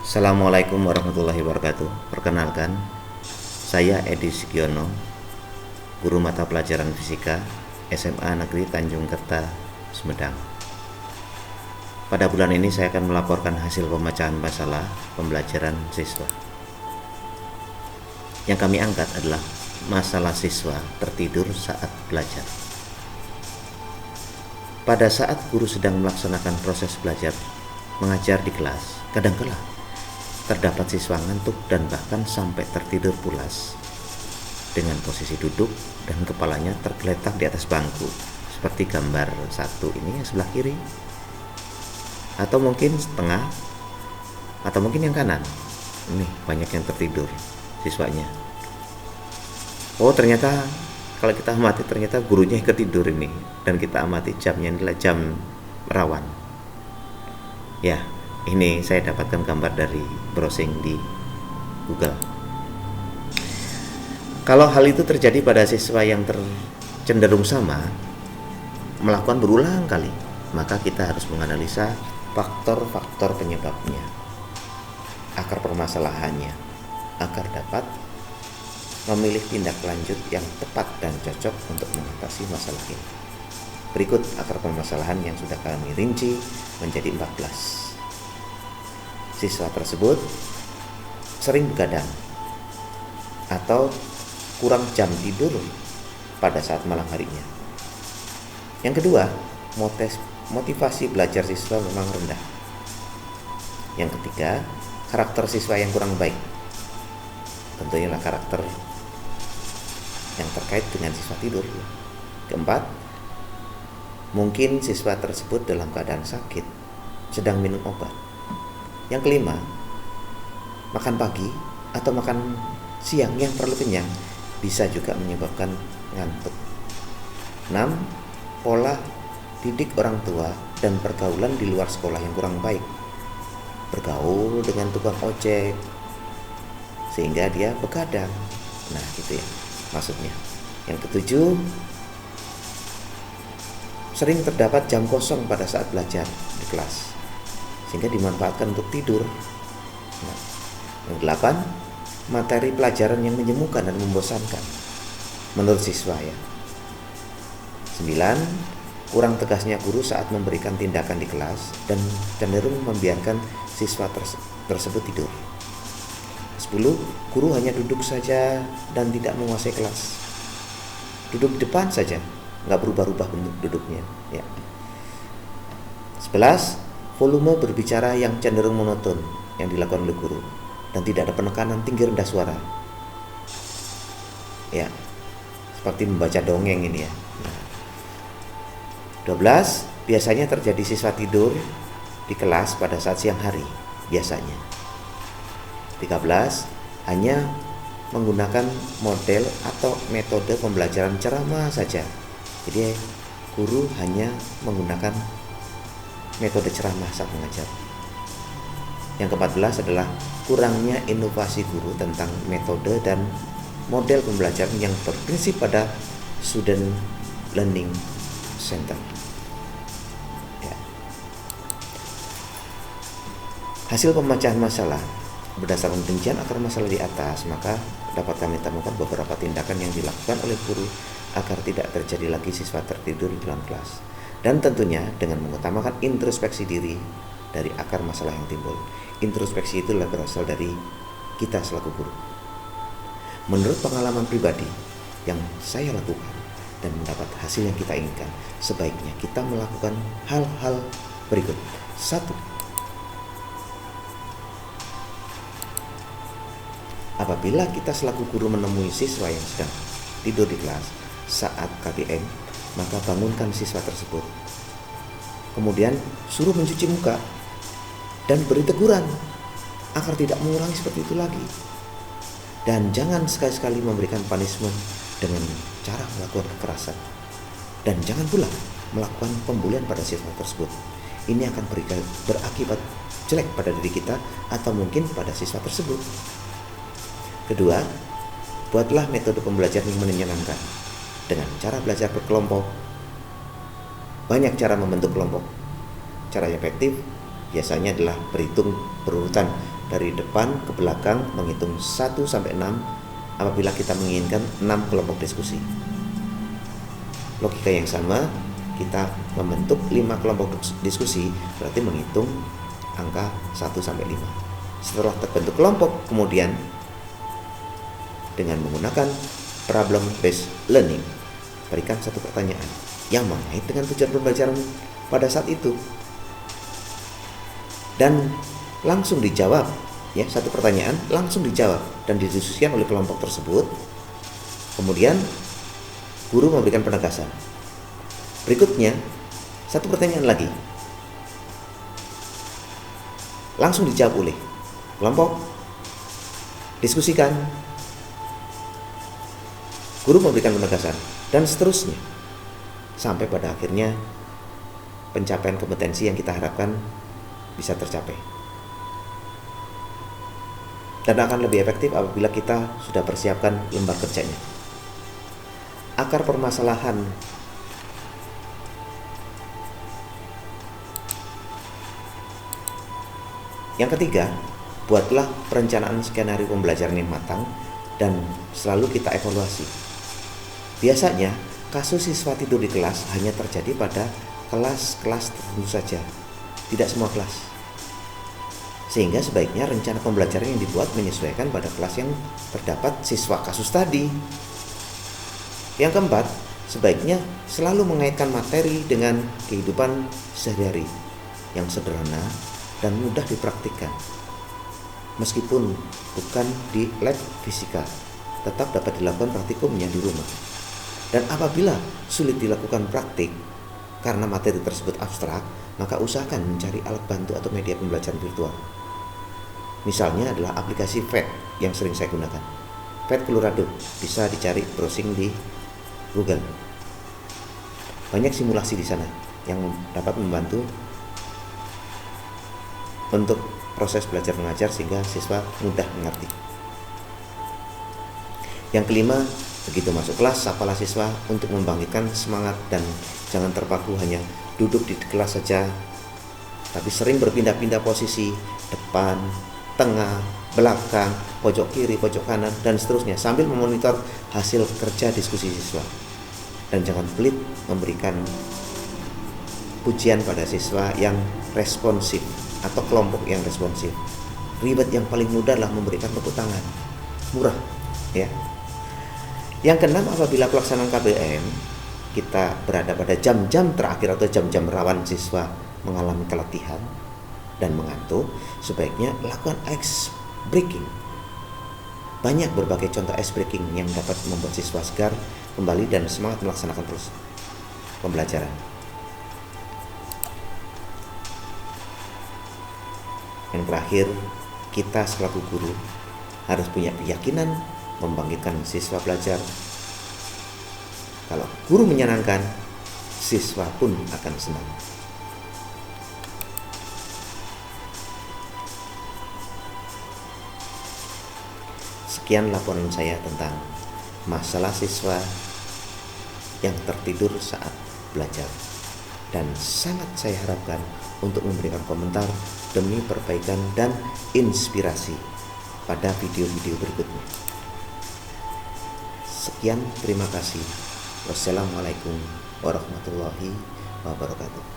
Assalamualaikum warahmatullahi wabarakatuh. Perkenalkan, saya Edi Sugiono, guru mata pelajaran fisika SMA Negeri Tanjung Kerta, Sumedang. Pada bulan ini saya akan melaporkan hasil pemecahan masalah pembelajaran siswa. Yang kami angkat adalah masalah siswa tertidur saat belajar. Pada saat guru sedang melaksanakan proses belajar mengajar di kelas, kadangkala terdapat siswa ngantuk dan bahkan sampai tertidur pulas dengan posisi duduk dan kepalanya tergeletak di atas bangku seperti gambar 1 ini yang sebelah kiri, atau mungkin setengah, atau mungkin yang kanan. Ini banyak yang tertidur siswanya. Oh, ternyata kalau kita amati ternyata gurunya yang ketidur ini, dan kita amati jamnya adalah jam rawan. Ya, ini saya dapatkan gambar dari browsing di Google. Kalau hal itu terjadi pada siswa yang cenderung sama, melakukan berulang kali, maka kita harus menganalisa faktor-faktor penyebabnya, akar permasalahannya, agar dapat memilih tindak lanjut yang tepat dan cocok untuk mengatasi masalah ini. Berikut akar permasalahan yang sudah kami rinci menjadi 14. Siswa tersebut sering begadang atau kurang jam tidur pada saat malam harinya. Yang kedua, motivasi belajar siswa memang rendah. Yang ketiga, karakter siswa yang kurang baik. Tentunya lah karakter yang terkait dengan siswa tidur. Keempat, mungkin siswa tersebut dalam keadaan sakit, sedang minum obat. Yang kelima, makan pagi atau makan siang yang terlalu kenyang bisa juga menyebabkan ngantuk. 6. Pola didik orang tua dan pergaulan di luar sekolah yang kurang baik. Bergaul dengan tukang ojek sehingga dia begadang. Nah, gitu ya maksudnya. Yang ketujuh, sering terdapat jam kosong pada saat belajar di kelas sehingga dimanfaatkan untuk tidur. Nah, yang 8, materi pelajaran yang menjemukan dan membosankan menurut siswa ya. 9, kurang tegasnya guru saat memberikan tindakan di kelas dan cenderung membiarkan siswa tersebut tidur. 10, guru hanya duduk saja dan tidak menguasai kelas. Duduk di depan saja, nggak berubah-ubah bentuk duduknya ya. 11, volume berbicara yang cenderung monoton yang dilakukan oleh guru dan tidak ada penekanan tinggi rendah suara. Ya, seperti membaca dongeng ini ya. 12, biasanya terjadi siswa tidur di kelas pada saat siang hari biasanya. 13, hanya menggunakan model atau metode pembelajaran ceramah saja. Jadi guru hanya menggunakan metode ceramah saat mengajar. Yang ke-14 adalah kurangnya inovasi guru tentang metode dan model pembelajaran yang berprinsip pada student learning center. Ya. Hasil pemecahan masalah berdasarkan rincian akar masalah di atas, maka dapat kami temukan beberapa tindakan yang dilakukan oleh guru agar tidak terjadi lagi siswa tertidur di dalam kelas. Dan tentunya dengan mengutamakan introspeksi diri dari akar masalah yang timbul. Introspeksi itu berasal dari kita selaku guru. Menurut pengalaman pribadi yang saya lakukan dan mendapat hasil yang kita inginkan, sebaiknya kita melakukan hal-hal berikut. 1. Apabila kita selaku guru menemui siswa yang sedang tidur di kelas saat KBM, maka bangunkan siswa tersebut. Kemudian suruh mencuci muka dan beri teguran agar tidak mengulangi seperti itu lagi. Dan jangan sekali-sekali memberikan punishment dengan cara melakukan kekerasan. Dan jangan pula melakukan pembulian pada siswa tersebut. Ini akan berakibat jelek pada diri kita atau mungkin pada siswa tersebut. Kedua, buatlah metode pembelajaran yang menyenangkan dengan cara belajar berkelompok. Banyak cara membentuk kelompok. Cara yang efektif biasanya adalah berhitung berurutan dari depan ke belakang menghitung 1 sampai 6 apabila kita menginginkan 6 kelompok diskusi. Logika yang sama, kita membentuk 5 kelompok diskusi berarti menghitung angka 1 sampai 5. Setelah terbentuk kelompok, kemudian dengan menggunakan problem based learning, berikan satu pertanyaan yang mengait dengan tujuan pembelajaran pada saat itu dan langsung dijawab, ya, satu pertanyaan langsung dijawab dan didiskusikan oleh kelompok tersebut. Kemudian guru memberikan penegasan. Berikutnya satu pertanyaan lagi langsung dijawab oleh kelompok, diskusikan, guru memberikan penegasan, dan seterusnya sampai pada akhirnya pencapaian kompetensi yang kita harapkan bisa tercapai. Dan akan lebih efektif apabila kita sudah persiapkan lembar kerjanya. Akar permasalahan yang ketiga, buatlah perencanaan skenario pembelajaran yang matang dan selalu kita evaluasi. Biasanya, kasus siswa tidur di kelas hanya terjadi pada kelas-kelas tertentu saja, tidak semua kelas. Sehingga sebaiknya rencana pembelajaran yang dibuat menyesuaikan pada kelas yang terdapat siswa kasus tadi. Yang keempat, sebaiknya selalu mengaitkan materi dengan kehidupan sehari-hari yang sederhana dan mudah dipraktikkan. Meskipun bukan di lab fisika, tetap dapat dilakukan praktikumnya di rumah. Dan apabila sulit dilakukan praktik karena materi tersebut abstrak, maka usahakan mencari alat bantu atau media pembelajaran virtual. Misalnya adalah aplikasi VET yang sering saya gunakan. VET Colorado bisa dicari browsing di Google. Banyak simulasi di sana yang dapat membantu untuk proses belajar mengajar sehingga siswa mudah mengerti. Yang kelima, begitu masuk kelas, sapalah siswa untuk membangkitkan semangat dan jangan terpaku hanya duduk di kelas saja, tapi sering berpindah-pindah posisi, depan, tengah, belakang, pojok kiri, pojok kanan, dan seterusnya sambil memonitor hasil kerja diskusi siswa. Dan jangan pelit memberikan pujian pada siswa yang responsif atau kelompok yang responsif. Ribet yang paling mudah adalah memberikan tepuk tangan, murah, ya. Yang keenam, apabila pelaksanaan KBM kita berada pada jam-jam terakhir atau jam-jam rawan siswa mengalami keletihan dan mengantuk, sebaiknya lakukan ice breaking. Banyak berbagai contoh ice breaking yang dapat membuat siswa segar kembali dan semangat melaksanakan proses pembelajaran. Yang terakhir, kita selaku guru harus punya keyakinan membangkitkan siswa belajar. Kalau guru menyenangkan, siswa pun akan senang. Sekian laporan saya tentang masalah siswa yang tertidur saat belajar. Dan sangat saya harapkan untuk memberikan komentar demi perbaikan dan inspirasi pada video-video berikutnya. Sekian, terima kasih. Wassalamualaikum warahmatullahi wabarakatuh.